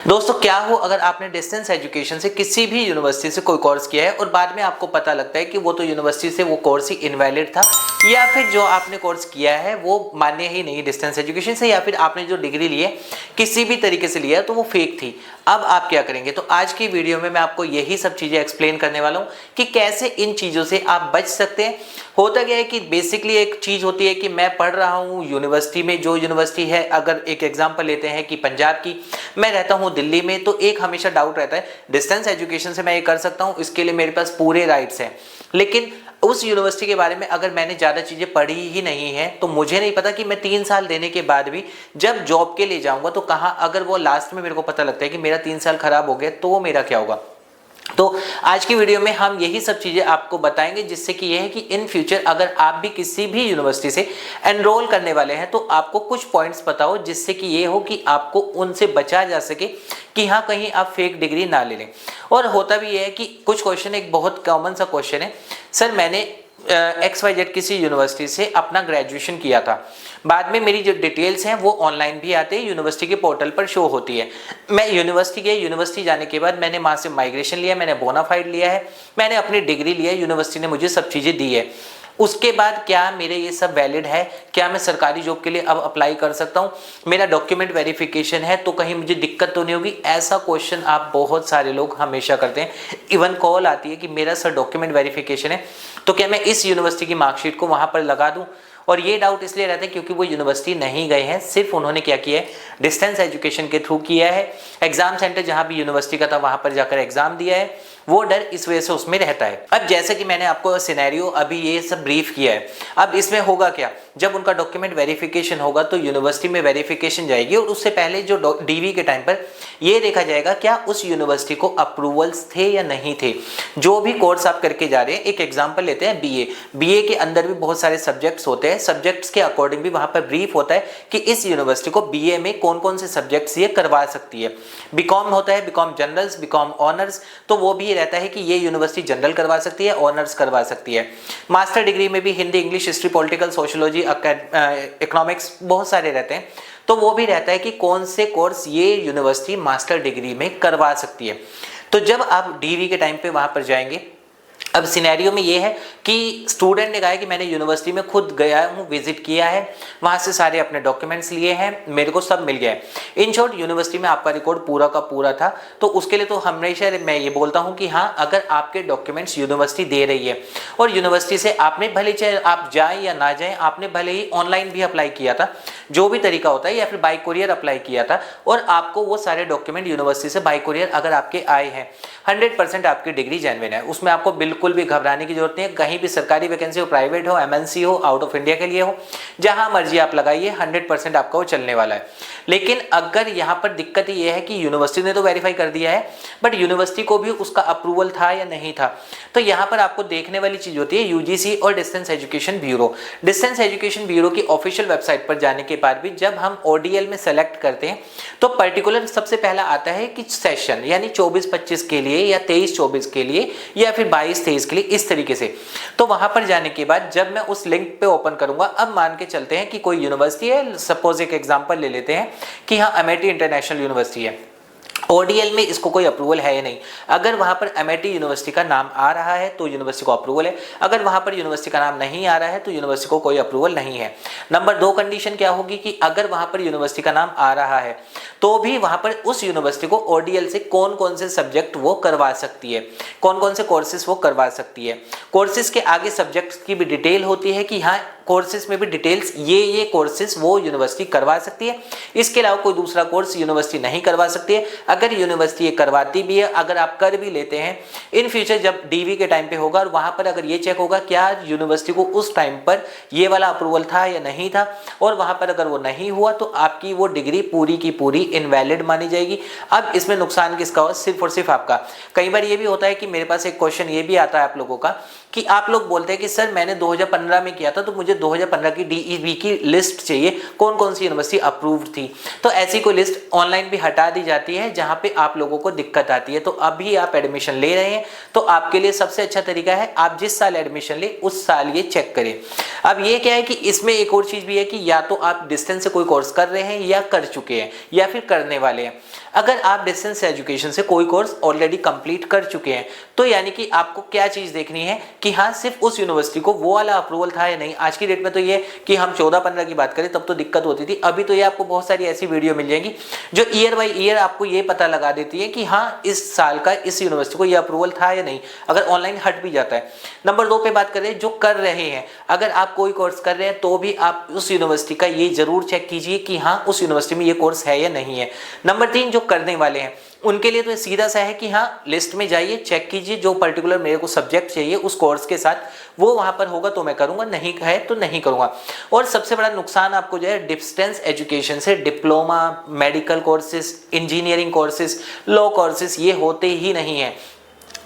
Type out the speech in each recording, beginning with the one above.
दोस्तों क्या हो अगर आपने डिस्टेंस एजुकेशन से किसी भी यूनिवर्सिटी से कोई कोर्स किया है और बाद में आपको पता लगता है कि वो तो यूनिवर्सिटी से वो कोर्स ही इनवैलिड था, या फिर जो आपने कोर्स किया है वो मान्य ही नहीं डिस्टेंस एजुकेशन से, या फिर आपने जो डिग्री ली है किसी भी तरीके से लिया तो वो फेक थी। अब आप क्या करेंगे? तो आज की वीडियो में मैं आपको यही सब चीजें एक्सप्लेन करने वाला हूँ कि कैसे इन चीजों से आप बच सकते हैं। होता क्या है कि बेसिकली एक चीज होती है कि मैं पढ़ रहा हूँ यूनिवर्सिटी में, जो यूनिवर्सिटी है, अगर एक एग्जांपल लेते हैं कि पंजाब की, मैं रहता हूँ दिल्ली में, तो एक हमेशा डाउट रहता है डिस्टेंस एजुकेशन से मैं ये कर सकता हूँ, इसके लिए मेरे पास पूरे राइट्स हैं, लेकिन उस यूनिवर्सिटी के बारे में अगर मैंने ज़्यादा चीज़ें पढ़ी ही नहीं है तो मुझे नहीं पता कि मैं 3 साल देने के बाद भी जब जॉब के लिए जाऊंगा तो कहाँ, अगर वो लास्ट में मेरे को पता लगता है कि मेरा 3 साल खराब हो गया तो वो मेरा क्या होगा। तो आज की वीडियो में हम यही सब चीजें आपको बताएंगे, जिससे कि यह है कि इन फ्यूचर अगर आप भी किसी भी यूनिवर्सिटी से एनरोल करने वाले हैं तो आपको कुछ पॉइंट्स पता हो, जिससे कि ये हो कि आपको उनसे बचा जा सके कि हाँ कहीं आप फेक डिग्री ना ले लें। और होता भी यह है कि कुछ क्वेश्चन, एक बहुत कॉमन सा क्वेश्चन है, सर मैंने XYZ किसी यूनिवर्सिटी से अपना ग्रेजुएशन किया था, बाद में मेरी जो डिटेल्स हैं वो ऑनलाइन भी आते हैं, यूनिवर्सिटी के पोर्टल पर शो होती है। मैं यूनिवर्सिटी गया, यूनिवर्सिटी जाने के बाद मैंने वहाँ से माइग्रेशन लिया, मैंने बोनाफाइड लिया है, मैंने अपनी डिग्री लिया, यूनिवर्सिटी ने मुझे सब चीज़ें दी है। उसके बाद क्या मेरे ये सब वैलिड है? क्या मैं सरकारी जॉब के लिए अब अप्लाई कर सकता हूँ? मेरा डॉक्यूमेंट वेरिफिकेशन है तो कहीं मुझे दिक्कत तो नहीं होगी? ऐसा क्वेश्चन आप बहुत सारे लोग हमेशा करते हैं। इवन कॉल आती है कि मेरा सर डॉक्यूमेंट वेरिफिकेशन है तो क्या मैं इस यूनिवर्सिटी की मार्कशीट को वहाँ पर लगा दूँ? और ये डाउट इसलिए रहता है क्योंकि वो यूनिवर्सिटी नहीं गए हैं, सिर्फ उन्होंने क्या किया है, डिस्टेंस एजुकेशन के थ्रू किया है, एग्जाम सेंटर जहां भी यूनिवर्सिटी का था वहां पर जाकर एग्जाम दिया है, वो डर इस वजह से उसमें रहता है। अब जैसे कि मैंने आपको सिनेरियो अभी ये सब ब्रीफ किया है, अब इसमें होगा क्या, जब उनका डॉक्यूमेंट वेरिफिकेशन होगा तो यूनिवर्सिटी में वेरिफिकेशन जाएगी और उससे पहले जो डीवी के टाइम पर ये देखा जाएगा क्या उस यूनिवर्सिटी को अप्रूवल्स थे या नहीं थे। जो भी कोर्स आप करके जा रहे हैं, एक एग्जाम्पल लेते हैं बीए के अंदर भी बहुत सारे सब्जेक्ट्स होते हैं, सब्जेक्ट्स के अकॉर्डिंग भी वहां पर ब्रीफ होता है कि इस यूनिवर्सिटी को बीए में कौन कौन से सब्जेक्ट्स ये करवा सकती है। बीकॉम होता है, बीकॉम जनरल्स, बीकॉम ऑनर्स, तो वो भी रहता है कि ये यूनिवर्सिटी जनरल करवा सकती है, ऑनर्स करवा सकती है। मास्टर डिग्री में भी Hindi, English, history, political, sociology, economics बहुत सारे रहते हैं, तो वो भी रहता है कि कौन से कोर्स ये यूनिवर्सिटी मास्टर डिग्री में करवा सकती है। तो जब आप डीवी के टाइम पे वहां पर जाएंगे, अब सिनेरियो में ये है कि स्टूडेंट ने कहा है कि मैंने यूनिवर्सिटी में खुद गया हूँ, विजिट किया है, वहाँ से सारे अपने डॉक्यूमेंट्स लिए हैं, मेरे को सब मिल गया है। इन शॉर्ट यूनिवर्सिटी में आपका रिकॉर्ड पूरा का पूरा था, तो उसके लिए तो हमेशा मैं ये बोलता हूँ कि हाँ अगर आपके डॉक्यूमेंट्स यूनिवर्सिटी दे रही है और यूनिवर्सिटी से आपने भले चाहे आप जाएँ या ना जाएँ, आपने भले ही ऑनलाइन भी अप्लाई किया था, जो भी तरीका होता है, या फिर बाई कोरियर अप्लाई किया था, और आपको वो सारे डॉक्यूमेंट यूनिवर्सिटी से बाई कोरियर अगर आपके आए हैं, 100% आपकी डिग्री जेन्युइन है, उसमें आपको बिल्कुल भी घबराने की जरूरत नहीं है। कहीं भी सरकारी वैकेंसी हो, प्राइवेट हो, एमएनसी हो, आउट ऑफ इंडिया के लिए हो, जहां मर्जी आप लगाइए, 100% आपका वो चलने वाला है। लेकिन अगर यहाँ पर दिक्कत ये है कि यूनिवर्सिटी ने तो वेरीफाई कर दिया है, बट यूनिवर्सिटी को भी उसका अप्रूवल था या नहीं था, तो यहाँ पर आपको देखने वाली चीज होती है यूजीसी और distance education bureau. Distance education bureau की ऑफिशियल वेबसाइट पर जाने के बाद भी जब हम ओडीएल में सेलेक्ट करते हैं तो पर्टिकुलर सबसे पहला आता है कि सेशन, यानी 24-25 के लिए या 23-24 के लिए या फिर 22-23 के लिए, इस तरीके से। तो वहां पर जाने के बाद जब मैं उस लिंक पे ओपन करूंगा, अब मान के चलते हैं कि कोई यूनिवर्सिटी है, सपोज एक एग्जांपल ले लेते हैं कि हाँ अमेठी इंटरनेशनल यूनिवर्सिटी है, ओडीएल में इसको कोई अप्रूवल है या नहीं। अगर वहां पर अमेठी यूनिवर्सिटी का नाम आ रहा है तो यूनिवर्सिटी को अप्रूवल है, अगर वहां पर यूनिवर्सिटी का नाम नहीं आ रहा है तो यूनिवर्सिटी को कोई अप्रूवल नहीं है। नंबर 2 कंडीशन क्या होगी कि अगर वहां पर यूनिवर्सिटी का नाम आ रहा है तो भी वहां पर उस यूनिवर्सिटी को ओडीएल से कौन कौन से सब्जेक्ट वो करवा सकती है, कौन कौन से कोर्सेज वो करवा सकती है। कोर्सेज के आगे सब्जेक्ट्स की भी डिटेल होती है कि हाँ कोर्सेज में भी डिटेल्स, ये कोर्सेज वो यूनिवर्सिटी करवा सकती है, इसके अलावा कोई दूसरा कोर्स यूनिवर्सिटी नहीं करवा सकती है। अगर यूनिवर्सिटी ये करवाती भी है, अगर आप कर भी लेते हैं, इन फ्यूचर जब डीवी के टाइम पे होगा और वहां पर अगर ये चेक होगा क्या यूनिवर्सिटी को उस टाइम पर ये वाला अप्रूवल था या नहीं था, और वहां पर अगर वो नहीं हुआ तो आपकी वो डिग्री पूरी की पूरी इनवैलिड मानी जाएगी। अब इसमें नुकसान किसका हो? सिर्फ और सिर्फ आपका। कई बार ये भी होता है कि मेरे पास एक क्वेश्चन ये भी आता है आप लोगों का कि आप लोग बोलते हैं कि सर मैंने 2015 में किया था तो मुझे 2015 की डीईवी की लिस्ट चाहिए, कौन कौन सी यूनिवर्सिटी अप्रूव्ड थी। तो ऐसी कोई लिस्ट ऑनलाइन भी हटा दी जाती है जहां पे आप लोगों को दिक्कत आती है। तो अभी आप एडमिशन ले रहे हैं तो आपके लिए सबसे अच्छा तरीका है आप जिस साल एडमिशन ले उस साल ये चेक करें। अब ये क्या है कि इसमें एक और चीज भी है कि या तो आप डिस्टेंस से कोई कोर्स कर रहे हैं या कर चुके हैं या फिर करने वाले हैं। अगर आप डिस्टेंस एजुकेशन से कोई कोर्स ऑलरेडी कंप्लीट कर चुके हैं तो यानी कि आपको क्या चीज देखनी है कि हाँ सिर्फ उस यूनिवर्सिटी को वो वाला अप्रूवल था या नहीं। आज की डेट में तो ये कि हम 14-15 की बात करें तब तो दिक्कत होती थी, अभी तो ये आपको बहुत सारी ऐसी वीडियो मिल जाएंगी जो ईयर बाय ईयर आपको ये पता लगा देती है कि हाँ इस साल का इस यूनिवर्सिटी को ये अप्रूवल था या नहीं, अगर ऑनलाइन हट भी जाता है। नंबर 2 पे बात करें जो कर रहे हैं, अगर आप कोई कोर्स कर रहे हैं तो भी आप उस यूनिवर्सिटी का ये जरूर चेक कीजिए कि हाँ उस यूनिवर्सिटी में ये कोर्स है या नहीं है। नंबर 3 जो करने वाले हैं उनके लिए तो सीधा सा है कि हाँ लिस्ट में जाइए, चेक कीजिए जो पर्टिकुलर मेरे को सब्जेक्ट चाहिए उस कोर्स के साथ वो वहां पर होगा तो मैं करूंगा, नहीं है तो नहीं करूंगा। और सबसे बड़ा नुकसान आपको जो है डिस्टेंस एजुकेशन से diploma, medical courses, engineering courses, law courses ये होते ही नहीं है।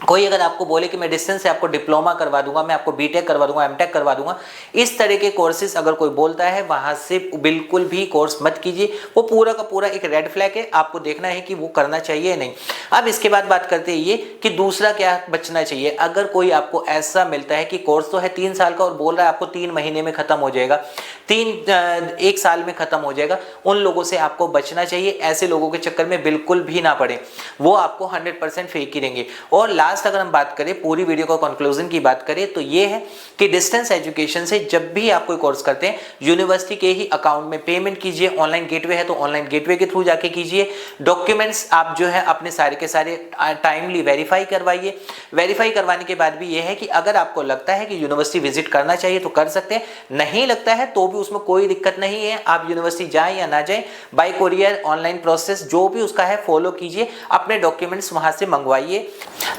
कोई अगर आपको बोले कि मैं डिस्टेंस से आपको डिप्लोमा करवा दूंगा, मैं आपको बीटेक करवा दूंगा, एमटेक करवा दूंगा, इस तरह के कोर्सेज अगर कोई बोलता है वहां से बिल्कुल भी कोर्स मत कीजिए, वो पूरा का पूरा एक रेड फ्लैग है। आपको देखना है कि वो करना चाहिए या नहीं। अब इसके बाद बात करते हैं ये कि दूसरा क्या बचना चाहिए। अगर कोई आपको ऐसा मिलता है कि कोर्स तो है 3 साल का और बोल रहा है आपको 3 महीने में खत्म हो जाएगा, 1 साल में खत्म हो जाएगा, उन लोगों से आपको बचना चाहिए। ऐसे लोगों के चक्कर में बिल्कुल भी ना पड़े, वो आपको 100% फेक ही देंगे। और लास्ट अगर हम बात करें पूरी वीडियो का कंक्लूजन की बात करें तो ये है कि डिस्टेंस एजुकेशन से जब भी आप कोई कोर्स करते हैं यूनिवर्सिटी के ही अकाउंट में पेमेंट कीजिए। ऑनलाइन गेटवे है तो ऑनलाइन गेटवे के थ्रू जाके कीजिए। डॉक्यूमेंट्स आप जो है अपने सारे के सारे टाइमली वेरीफाई करवाइए। वेरीफाई करवाने के बाद भी ये है कि अगर आपको लगता है कि यूनिवर्सिटी विजिट करना चाहिए तो कर सकते हैं, नहीं लगता है तो भी उसमें कोई दिक्कत नहीं है। आप यूनिवर्सिटी जाएं या ना जाएं, बाय कोरियर ऑनलाइन प्रोसेस जो भी उसका है फॉलो कीजिए, अपने डॉक्यूमेंट्स वहां से मंगवाइए।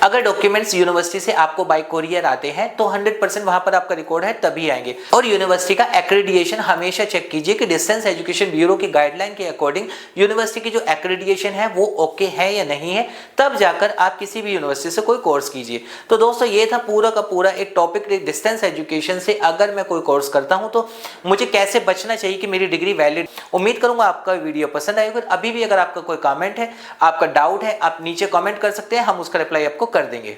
अगर डॉक्यूमेंट्स यूनिवर्सिटी से आपको बाय कोरियर आते हैं तो 100% वहां पर आपका रिकॉर्ड है तभी आएंगे। और यूनिवर्सिटी का एक्रेडिटेशन हमेशा चेक कीजिए कि डिस्टेंस एजुकेशन ब्यूरो की गाइडलाइन के अकॉर्डिंग यूनिवर्सिटी की जो एक्रेडिटेशन है वो ओके है या नहीं है, तब जाकर आप किसी भी यूनिवर्सिटी से कोई कोर्स कीजिए। तो दोस्तों ये था पूरा का पूरा एक टॉपिक डिस्टेंस एजुकेशन से अगर मैं कोई कोर्स करता हूं तो मुझे कैसे बचना चाहिए कि मेरी डिग्री वैलिड। उम्मीद करूंगा आपका वीडियो पसंद आएगा। अभी भी अगर आपका कोई कमेंट है, आपका डाउट है, आप नीचे कमेंट कर सकते हैं, हम उसका रिप्लाई आपको कर देंगे।